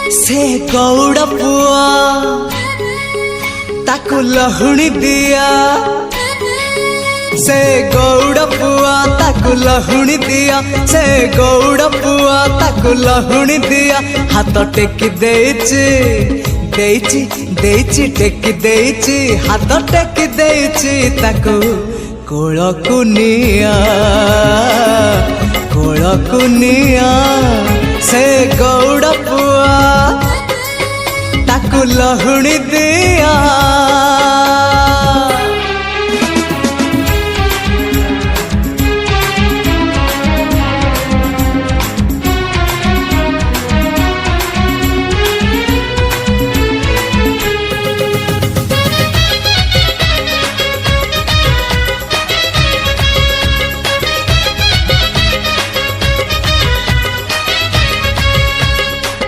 से गौड़ पुआ ताकु लहुणी दिया, से गौड़ पुआ ताकु लहुणी दिया, से गौड़ पुआ ताकु लहुणी दिया। हाथ टेकी देइची देइची देइची टेकी देइची, हाथ टेकी देइची ताकु कोलकु निया कोलकु निया। से गौड़ पुआ ताकु लहुणी दिया।